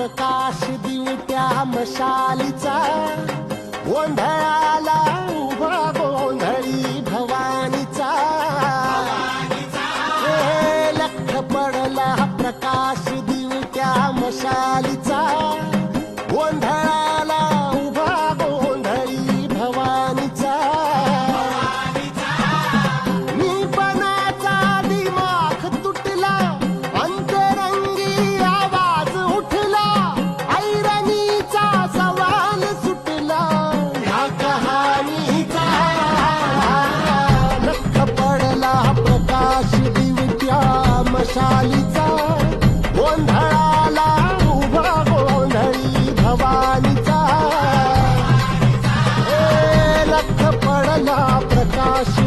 प्रकाश दिवट्या मशालीचा, गोंधळाला उभा गोंधळी भवानीचा. हे लख पडला प्रकाश दिवट्या मशालीचा, गोंधळाला उभा गोंधळी भवानीचा. मीपणाचा दिमाख तुटला, अंतरंगी आवाज उठला, ऐरणीचा सवाल सुटला ह्या कहाणीचा. लख पडला प्रकाश दिवट्या मशालीचा, गोंधळाला उभा गोंधळी भवानीचा. लख पडला प्रकाश